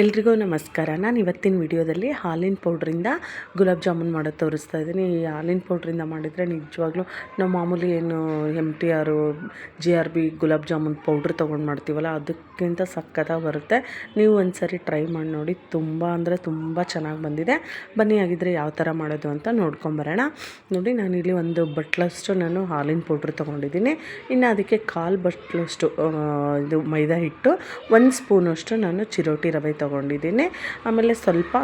ಎಲ್ರಿಗೂ ನಮಸ್ಕಾರ. ನಾನು ಇವತ್ತಿನ ವಿಡಿಯೋದಲ್ಲಿ ಹಾಲಿನ ಪೌಡ್ರಿಂದ ಗುಲಾಬ್ ಜಾಮೂನ್ ಮಾಡೋದು ತೋರಿಸ್ತಾ ಇದ್ದೀನಿ. ಈ ಹಾಲಿನ ಪೌಡ್ರಿಂದ ಮಾಡಿದರೆ ನಿಜವಾಗ್ಲೂ ನಾವು ಮಾಮೂಲಿ ಏನು MTR GRB gulab jamun powder ತೊಗೊಂಡು ಮಾಡ್ತೀವಲ್ಲ ಅದಕ್ಕಿಂತ ಸಕ್ಕತ್ತಾಗಿ ಬರುತ್ತೆ. ನೀವು ಒಂದ್ಸರಿ ಟ್ರೈ ಮಾಡಿ ನೋಡಿ, ತುಂಬ ಅಂದರೆ ತುಂಬ ಚೆನ್ನಾಗಿ ಬಂದಿದೆ. ಬನ್ನಿ ಆಗಿದ್ದರೆ ಯಾವ ಥರ ಮಾಡೋದು ಅಂತ ನೋಡ್ಕೊಂಬರೋಣ. ನೋಡಿ, ನಾನಿಲ್ಲಿ ಒಂದು ಬಟ್ಲಷ್ಟು ನಾನು ಹಾಲಿನ ಪೌಡ್ರ್ ತೊಗೊಂಡಿದ್ದೀನಿ. ಇನ್ನು ಅದಕ್ಕೆ ಕಾಲು ಬಟ್ಲಷ್ಟು ಇದು ಮೈದಾ ಹಿಟ್ಟು, 1 ಸ್ಪೂನಷ್ಟು ನಾನು ಚಿರೋಟಿ ರವೆ ತೊಗೊಂಡಿದ್ದೀನಿ. ಆಮೇಲೆ ಸ್ವಲ್ಪ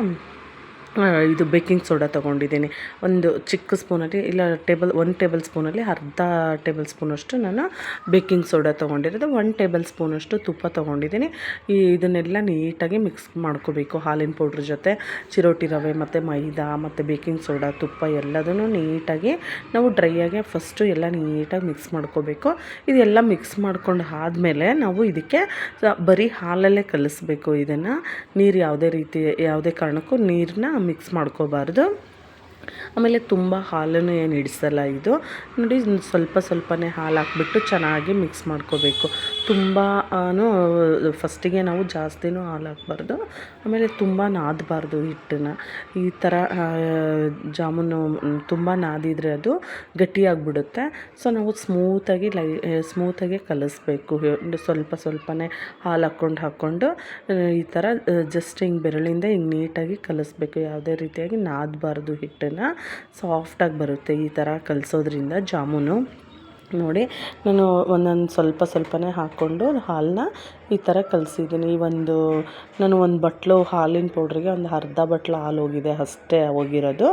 ಇದು ಬೇಕಿಂಗ್ ಸೋಡಾ ತೊಗೊಂಡಿದ್ದೀನಿ. ಒಂದು ಚಿಕ್ಕ ಸ್ಪೂನಲ್ಲಿ ಇಲ್ಲ 1 ಟೇಬಲ್ ಸ್ಪೂನಲ್ಲಿ ಅರ್ಧ ಟೇಬಲ್ ಸ್ಪೂನಷ್ಟು ನಾನು ಬೇಕಿಂಗ್ ಸೋಡಾ ತೊಗೊಂಡಿರೋದು. 1 ಟೇಬಲ್ ಸ್ಪೂನಷ್ಟು ತುಪ್ಪ ತೊಗೊಂಡಿದ್ದೀನಿ. ಇದನ್ನೆಲ್ಲ ನೀಟಾಗಿ ಮಿಕ್ಸ್ ಮಾಡ್ಕೋಬೇಕು. ಹಾಲಿನ ಪೌಡ್ರ್ ಜೊತೆ ಚಿರೋಟಿ ರವೆ ಮತ್ತು ಮೈದಾ ಮತ್ತು ಬೇಕಿಂಗ್ ಸೋಡಾ, ತುಪ್ಪ ಎಲ್ಲದನ್ನು ನೀಟಾಗಿ ನಾವು ಡ್ರೈಯಾಗಿ ಫಸ್ಟು ಎಲ್ಲ ನೀಟಾಗಿ ಮಿಕ್ಸ್ ಮಾಡ್ಕೋಬೇಕು. ಇದೆಲ್ಲ ಮಿಕ್ಸ್ ಮಾಡ್ಕೊಂಡು ಆದಮೇಲೆ ನಾವು ಇದಕ್ಕೆ ಬರೀ ಹಾಲಲ್ಲೇ ಕಲಿಸ್ಬೇಕು. ಇದನ್ನು ನೀರು ಯಾವುದೇ ಕಾರಣಕ್ಕೂ ನೀರನ್ನ ಮಿಕ್ಸ್ ಮಾಡ್ಕೋಬಾರ್ದು. ಆಮೇಲೆ ತುಂಬ ಹಾಲನ್ನು ಏನು ಹಿಡಿಸಲ್ಲ ಇದು. ನೋಡಿ, ಸ್ವಲ್ಪನೇ ಹಾಲು ಹಾಕ್ಬಿಟ್ಟು ಚೆನ್ನಾಗಿ ಮಿಕ್ಸ್ ಮಾಡ್ಕೋಬೇಕು. ತುಂಬಾ ಫಸ್ಟಿಗೆ ನಾವು ಜಾಸ್ತಿನೂ ಹಾಲು ಹಾಕ್ಬಾರ್ದು, ಆಮೇಲೆ ತುಂಬ ನಾದಬಾರ್ದು ಹಿಟ್ಟನ್ನು. ಈ ಥರ ಜಾಮೂನು ತುಂಬ ನಾದಿದರೆ ಅದು ಗಟ್ಟಿಯಾಗಿಬಿಡುತ್ತೆ. ಸೊ ನಾವು ಸ್ಮೂತಾಗಿ ಕಲಿಸ್ಬೇಕು. ಸ್ವಲ್ಪನೇ ಹಾಲು ಹಾಕ್ಕೊಂಡು ಈ ಥರ ಜಸ್ಟ್ ಹಿಂಗೆ ಬೆರಳಿಂದ ಹಿಂಗೆ ನೀಟಾಗಿ ಕಲಿಸ್ಬೇಕು. ಯಾವುದೇ ರೀತಿಯಾಗಿ ನಾದಬಾರ್ದು ಹಿಟ್ಟನ್ನು. ಸಾಫ್ಟಾಗಿ ಬರುತ್ತೆ ಈ ಥರ ಕಲಿಸೋದ್ರಿಂದ ಜಾಮೂನು. ನೋಡಿ, ನಾನು ಒಂದೊಂದು ಸ್ವಲ್ಪನೇ ಹಾಕ್ಕೊಂಡು ಹಾಲನ್ನ ಈ ಥರ ಕಲಸಿದ್ದೀನಿ. ನಾನು ಒಂದು ಬಟ್ಲು ಹಾಲಿನ ಪೌಡ್ರಿಗೆ ಒಂದು ಅರ್ಧ ಬಟ್ಲು ಹಾಲು ಹೋಗಿದೆ ಅಷ್ಟೇ ಹೋಗಿರೋದು.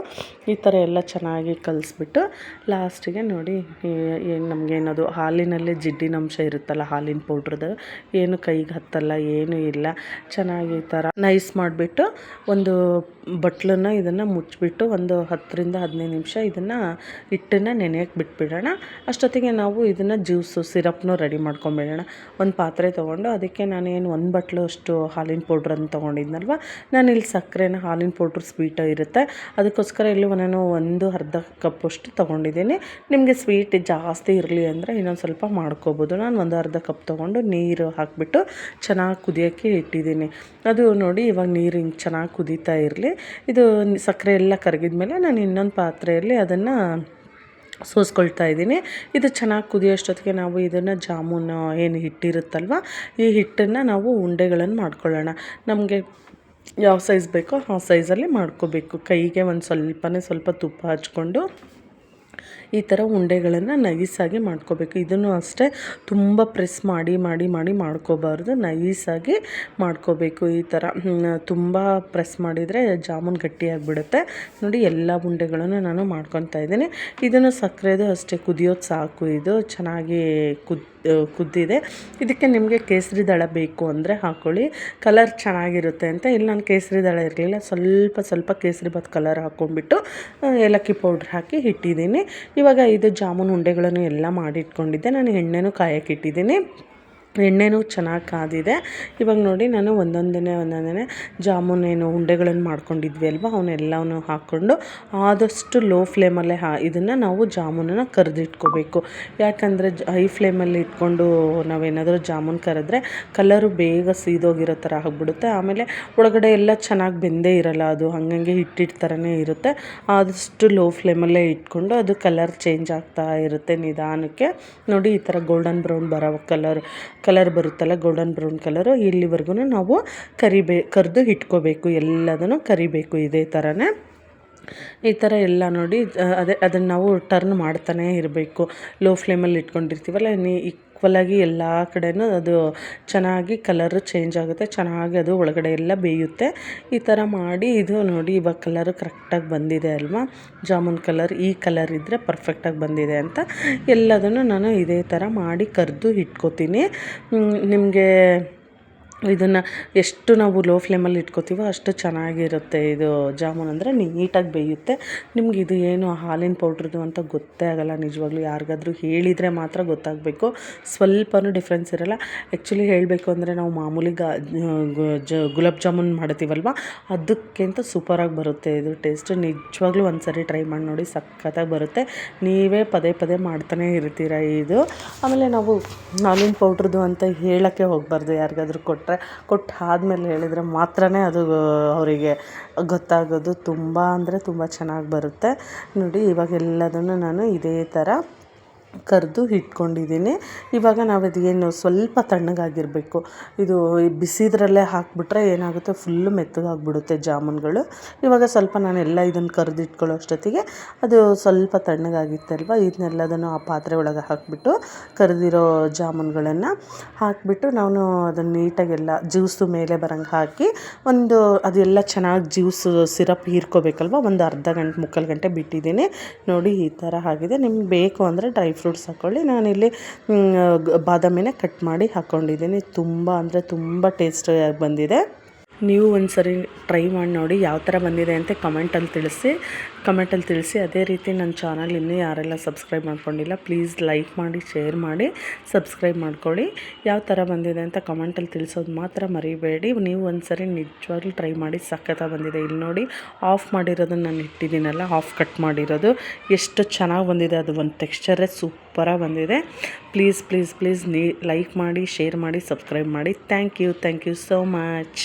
ಈ ಥರ ಎಲ್ಲ ಚೆನ್ನಾಗಿ ಕಲಿಸ್ಬಿಟ್ಟು ಲಾಸ್ಟಿಗೆ ನೋಡಿ, ಏನು ನಮಗೇನದು ಹಾಲಿನಲ್ಲೇ ಜಿಡ್ಡಿನಂಶ ಇರುತ್ತಲ್ಲ ಹಾಲಿನ ಪೌಡ್ರದ್ದು, ಏನು ಕೈಗೆ ಹತ್ತಲ್ಲ, ಏನೂ ಇಲ್ಲ. ಚೆನ್ನಾಗಿ ಈ ಥರ ನೈಸ್ ಮಾಡಿಬಿಟ್ಟು ಒಂದು ಬಟ್ಲನ್ನು ಇದನ್ನು ಮುಚ್ಚಿಬಿಟ್ಟು ಒಂದು 10-15 ನಿಮಿಷ ಇದನ್ನು ಹಿಟ್ಟನ್ನು ನೆನೆಯಕ್ಕೆ ಬಿಟ್ಬಿಡೋಣ. ಅಷ್ಟೊತ್ತಿಗೆ ನಾವು ಇದನ್ನು ಸಿರಪ್ನೂ ರೆಡಿ ಮಾಡ್ಕೊಂಬಿಡೋಣ. ಒಂದು ಪಾತ್ರೆ ತೊಗೊಂಡು ಅದಕ್ಕೆ ನಾನೇನು 1 ಬಟ್ಲು ಅಷ್ಟು ಹಾಲಿನ ಪೌಡ್ರನ್ನು ತೊಗೊಂಡಿದ್ನಲ್ವ, ನಾನಿಲ್ಲಿ ಸಕ್ಕರೆನ ಹಾಲಿನ ಪೌಡ್ರ್ ಸ್ವೀಟ್ ಇರುತ್ತೆ ಅದಕ್ಕೋಸ್ಕರ ಇಲ್ಲಿ ನಾನು ಅರ್ಧ ಕಪ್ಪಷ್ಟು ತೊಗೊಂಡಿದ್ದೀನಿ. ನಿಮಗೆ ಸ್ವೀಟ್ ಜಾಸ್ತಿ ಇರಲಿ ಅಂದರೆ ಇನ್ನೊಂದು ಸ್ವಲ್ಪ ಮಾಡ್ಕೋಬೋದು. ನಾನು ಅರ್ಧ ಕಪ್ ತೊಗೊಂಡು ನೀರು ಹಾಕಿಬಿಟ್ಟು ಚೆನ್ನಾಗಿ ಕುದಿಯೋಕ್ಕೆ ಇಟ್ಟಿದ್ದೀನಿ. ಅದು ನೋಡಿ, ಇವಾಗ ನೀರು ಹಿಂಗೆ ಚೆನ್ನಾಗಿ ಕುದೀತಾ ಇರಲಿ. ಇದು ಸಕ್ಕರೆ ಎಲ್ಲ ಕರಗಿದ ಮೇಲೆ ನಾನು ಇನ್ನೊಂದು ಪಾತ್ರೆಯಲ್ಲಿ ಅದನ್ನು ಸೋಸ್ಕೊಳ್ತಾ ಇದ್ದೀನಿ. ಇದು ಚೆನ್ನಾಗಿ ಕುದಿಯೋಷ್ಟೊತ್ತಿಗೆ ನಾವು ಇದನ್ನು ಜಾಮೂನು ಏನು ಹಿಟ್ಟಿರುತ್ತಲ್ವ, ಈ ಹಿಟ್ಟನ್ನು ನಾವು ಉಂಡೆಗಳನ್ನು ಮಾಡ್ಕೊಳ್ಳೋಣ. ನಮಗೆ ಯಾವ ಸೈಜ್ ಬೇಕೋ ಆ ಸೈಜಲ್ಲಿ ಮಾಡ್ಕೋಬೇಕು. ಕೈಗೆ ಸ್ವಲ್ಪ ತುಪ್ಪ ಹಚ್ಕೊಂಡು ಈ ಥರ ಉಂಡೆಗಳನ್ನು ನೈಸಾಗಿ ಮಾಡ್ಕೋಬೇಕು. ಇದನ್ನು ಅಷ್ಟೇ ತುಂಬ ಪ್ರೆಸ್ ಮಾಡಿ ಮಾಡ್ಕೋಬಾರ್ದು, ನೈಸಾಗಿ ಮಾಡ್ಕೋಬೇಕು. ಈ ಥರ ತುಂಬ ಪ್ರೆಸ್ ಮಾಡಿದರೆ ಜಾಮೂನ್ ಗಟ್ಟಿಯಾಗಿಬಿಡುತ್ತೆ. ನೋಡಿ, ಎಲ್ಲ ಉಂಡೆಗಳನ್ನು ನಾನು ಮಾಡ್ಕೊತಾ ಇದ್ದೀನಿ. ಇದನ್ನು ಸಕ್ಕರೆದು ಅಷ್ಟೇ ಕುದಿಯೋದು ಸಾಕು. ಇದು ಚೆನ್ನಾಗಿ ಕುದ್ದಿದೆ. ಇದಕ್ಕೆ ನಿಮಗೆ ಕೇಸರಿ ದಳ ಬೇಕು ಅಂದರೆ ಹಾಕ್ಕೊಳ್ಳಿ, ಕಲರ್ ಚೆನ್ನಾಗಿರುತ್ತೆ ಅಂತ. ಇಲ್ಲಿ ನಾನು ಕೇಸರಿ ದಳ ಇರಲಿಲ್ಲ, ಸ್ವಲ್ಪ ಕೇಸರಿ ಬಾತ್ ಕಲರ್ ಹಾಕ್ಕೊಂಡ್ಬಿಟ್ಟು ಏಲಕ್ಕಿ ಪೌಡ್ರ್ ಹಾಕಿ ಇಟ್ಟಿದ್ದೀನಿ. ಇವಾಗ ಇದು ಜಾಮೂನು ಉಂಡೆಗಳನ್ನು ಎಲ್ಲ ಮಾಡಿಟ್ಕೊಂಡಿದ್ದೆ. ನಾನು ಎಣ್ಣೆನೂ ಕಾಯಕ್ಕಿಟ್ಟಿದ್ದೀನಿ. ಎಣ್ಣೆನೂ ಚೆನ್ನಾಗಿ ಕಾದಿದೆ. ಇವಾಗ ನೋಡಿ, ನಾನು ಒಂದೊಂದೇ ಜಾಮೂನೇನು ಉಂಡೆಗಳನ್ನು ಮಾಡ್ಕೊಂಡಿದ್ವಿ ಅಲ್ವ, ಅವನ್ನೆಲ್ಲವನ್ನು ಹಾಕ್ಕೊಂಡು ಆದಷ್ಟು ಲೋ ಫ್ಲೇಮಲ್ಲೇ ಇದನ್ನು ನಾವು ಜಾಮೂನನ್ನು ಕರೆದಿಟ್ಕೋಬೇಕು. ಯಾಕಂದರೆ ಹೈ ಫ್ಲೇಮಲ್ಲಿ ಇಟ್ಕೊಂಡು ನಾವೇನಾದರೂ ಜಾಮೂನ್ ಕರೆದ್ರೆ ಕಲರು ಬೇಗ ಸೀದೋಗಿರೋ ಥರ ಆಗಿಬಿಡುತ್ತೆ. ಆಮೇಲೆ ಒಳಗಡೆ ಎಲ್ಲ ಚೆನ್ನಾಗಿ ಬೆಂದೇ ಇರಲ್ಲ, ಅದು ಹಾಗಂಗೆ ಹಿಟ್ಟಿಟ್ಟು ಥರನೇ ಇರುತ್ತೆ. ಆದಷ್ಟು ಲೋ ಫ್ಲೇಮಲ್ಲೇ ಇಟ್ಕೊಂಡು ಅದು ಕಲರ್ ಚೇಂಜ್ ಆಗ್ತಾ ಇರುತ್ತೆ ನಿಧಾನಕ್ಕೆ. ನೋಡಿ, ಈ ಥರ ಗೋಲ್ಡನ್ ಬ್ರೌನ್ ಬರೋ ಕಲರ್ ಬರುತ್ತಲ್ಲ, ಗೋಲ್ಡನ್ ಬ್ರೌನ್ ಕಲರು, ಇಲ್ಲಿವರೆಗೂ ನಾವು ಕರೆದು ಇಟ್ಕೋಬೇಕು. ಎಲ್ಲದನ್ನು ಕರಿಬೇಕು ಇದೇ ಥರನೇ. ಈ ಥರ ಎಲ್ಲ ನೋಡಿ, ಅದನ್ನು ನಾವು ಟರ್ನ್ ಮಾಡ್ತಾನೇ ಇರಬೇಕು. ಲೋ ಫ್ಲೇಮಲ್ಲಿ ಇಟ್ಕೊಂಡಿರ್ತೀವಲ್ಲ, ಈಕ್ವಲಾಗಿ ಎಲ್ಲ ಕಡೆನೂ ಅದು ಚೆನ್ನಾಗಿ ಕಲರು ಚೇಂಜ್ ಆಗುತ್ತೆ, ಚೆನ್ನಾಗಿ ಅದು ಒಳಗಡೆ ಎಲ್ಲ ಬೇಯುತ್ತೆ. ಈ ಥರ ಮಾಡಿ ಇದು ನೋಡಿ, ಇವಾಗ ಕಲರು ಕರೆಕ್ಟಾಗಿ ಬಂದಿದೆ ಅಲ್ವಾ, ಜಾಮೂನ್ ಕಲರ್ ಈ ಕಲರ್ ಇದ್ದರೆ ಪರ್ಫೆಕ್ಟಾಗಿ ಬಂದಿದೆ ಅಂತ. ಎಲ್ಲದನ್ನು ನಾನು ಇದೇ ಥರ ಮಾಡಿ ಕರೆದು ಇಟ್ಕೋತೀನಿ. ನಿಮಗೆ ಇದನ್ನು ಎಷ್ಟು ನಾವು ಲೋ ಫ್ಲೇಮಲ್ಲಿ ಇಟ್ಕೋತೀವೋ ಅಷ್ಟು ಚೆನ್ನಾಗಿರುತ್ತೆ. ಇದು ಜಾಮೂನ್ ಅಂದರೆ ನೀಟಾಗಿ ಬೇಯುತ್ತೆ. ನಿಮ್ಗೆ ಇದು ಏನು ಹಾಲಿನ ಪೌಡ್ರದು ಅಂತ ಗೊತ್ತೇ ಆಗೋಲ್ಲ. ನಿಜವಾಗ್ಲೂ ಯಾರಿಗಾದ್ರೂ ಹೇಳಿದರೆ ಮಾತ್ರ ಗೊತ್ತಾಗಬೇಕು. ಸ್ವಲ್ಪನೂ ಡಿಫ್ರೆನ್ಸ್ ಇರೋಲ್ಲ. ಆ್ಯಕ್ಚುಲಿ ಹೇಳಬೇಕು ಅಂದರೆ ನಾವು ಮಾಮೂಲಿ ಗುಲಾಬ್ ಜಾಮೂನ್ ಮಾಡ್ತೀವಲ್ವ, ಅದಕ್ಕಿಂತ ಸೂಪರಾಗಿ ಬರುತ್ತೆ ಇದು ಟೇಸ್ಟ್. ನಿಜವಾಗ್ಲೂ ಒಂದು ಸರಿ ಟ್ರೈ ಮಾಡಿ ನೋಡಿ, ಸಖತ್ತಾಗಿ ಬರುತ್ತೆ. ನೀವೇ ಪದೇ ಮಾಡ್ತಾನೆ ಇರ್ತೀರ ಇದು. ಆಮೇಲೆ ನಾವು ಹಾಲಿನ ಪೌಡ್ರದು ಅಂತ ಹೇಳೋಕ್ಕೆ ಹೋಗಬಾರ್ದು ಯಾರಿಗಾದ್ರೂ ಕೊಟ್ಟಾಗ. ಕೊಟ್ಟು ಆದಮೇಲೆ ಹೇಳಿದರೆ ಮಾತ್ರನೇ ಅದು ಅವರಿಗೆ ಗೊತ್ತಾಗೋದು. ತುಂಬ ಅಂದರೆ ತುಂಬ ಚೆನ್ನಾಗಿ ಬರುತ್ತೆ ನೋಡಿ. ಇವಾಗ ಎಲ್ಲದನ್ನು ನಾನು ಇದೇ ಥರ ಕರೆದು ಇಟ್ಕೊಂಡಿದ್ದೀನಿ. ಇವಾಗ ನಾವು ಅದೇನು ಸ್ವಲ್ಪ ತಣ್ಣಗಾಗಿರಬೇಕು. ಇದು ಬಿಸಿದ್ರಲ್ಲೇ ಹಾಕಿಬಿಟ್ರೆ ಏನಾಗುತ್ತೆ, ಫುಲ್ಲು ಮೆತ್ತಗಾಗ್ಬಿಡುತ್ತೆ ಜಾಮೂನ್ಗಳು. ಇವಾಗ ಸ್ವಲ್ಪ ನಾನೆಲ್ಲ ಇದನ್ನು ಕರೆದು ಇಟ್ಕೊಳ್ಳೋ ಅಷ್ಟೊತ್ತಿಗೆ ಅದು ಸ್ವಲ್ಪ ತಣ್ಣಗಾಗಿತ್ತಲ್ವ, ಇದನ್ನೆಲ್ಲದನ್ನು ಆ ಪಾತ್ರೆ ಒಳಗೆ ಹಾಕಿಬಿಟ್ಟು ಕರೆದಿರೋ ಜಾಮೂನ್ಗಳನ್ನು ಹಾಕಿಬಿಟ್ಟು ನಾನು ಅದನ್ನು ನೀಟಾಗೆಲ್ಲ ಜ್ಯೂಸು ಮೇಲೆ ಬರೋಂಗೆ ಹಾಕಿ ಅದೆಲ್ಲ ಚೆನ್ನಾಗಿ ಜ್ಯೂಸು ಸಿರಪ್ ಹೀರ್ಕೋಬೇಕಲ್ವ, ಒಂದು ಅರ್ಧ ಗಂಟೆ ಮುಕ್ಕಾಲು ಗಂಟೆ ಬಿಟ್ಟಿದ್ದೀನಿ ನೋಡಿ. ಈ ಥರ ಆಗಿದೆ. ನಿಮ್ಗೆ ಬೇಕು ಅಂದರೆ ಡ್ರೈ ಫ್ರೂಟ್ಸ್ ಹಾಕ್ಕೊಳ್ಳಿ. ನಾನಿಲ್ಲಿ ಬಾದಾಮಿನ ಕಟ್ ಮಾಡಿ ಹಾಕ್ಕೊಂಡಿದ್ದೀನಿ. ತುಂಬ ಅಂದರೆ ತುಂಬ ಟೇಸ್ಟಿಯಾಗಿ ಬಂದಿದೆ. ನೀವು ಒಂದು ಸರಿ ಟ್ರೈ ಮಾಡಿ ನೋಡಿ ಯಾವ ಥರ ಬಂದಿದೆ ಅಂತ ಕಮೆಂಟಲ್ಲಿ ತಿಳಿಸಿ. ಅದೇ ರೀತಿ ನನ್ನ ಚಾನಲ್ ಇನ್ನೂ ಯಾರೆಲ್ಲ ಸಬ್ಸ್ಕ್ರೈಬ್ ಮಾಡ್ಕೊಂಡಿಲ್ಲ ಪ್ಲೀಸ್ ಲೈಕ್ ಮಾಡಿ, ಶೇರ್ ಮಾಡಿ, ಸಬ್ಸ್ಕ್ರೈಬ್ ಮಾಡ್ಕೊಳ್ಳಿ. ಯಾವ ಥರ ಬಂದಿದೆ ಅಂತ ಕಮೆಂಟಲ್ಲಿ ತಿಳಿಸೋದು ಮಾತ್ರ ಮರಿಬೇಡಿ. ನೀವು ಒಂದು ಸರಿ ನಿಜವಾಗ್ಲೂ ಟ್ರೈ ಮಾಡಿ, ಸಖತ್ತಾಗಿ ಬಂದಿದೆ. ಇಲ್ಲಿ ನೋಡಿ, ಆಫ್ ಮಾಡಿರೋದನ್ನು ನಾನು ಇಟ್ಟಿದ್ದೀನಲ್ಲ, ಆಫ್ ಕಟ್ ಮಾಡಿರೋದು ಎಷ್ಟು ಚೆನ್ನಾಗಿ ಬಂದಿದೆ. ಅದು ಒಂದು ಟೆಕ್ಸ್ಚರೇ ಸೂಪರಾಗಿ ಬಂದಿದೆ. ಪ್ಲೀಸ್ ಲೈಕ್ ಮಾಡಿ, ಶೇರ್ ಮಾಡಿ, ಸಬ್ಸ್ಕ್ರೈಬ್ ಮಾಡಿ. Thank you so much.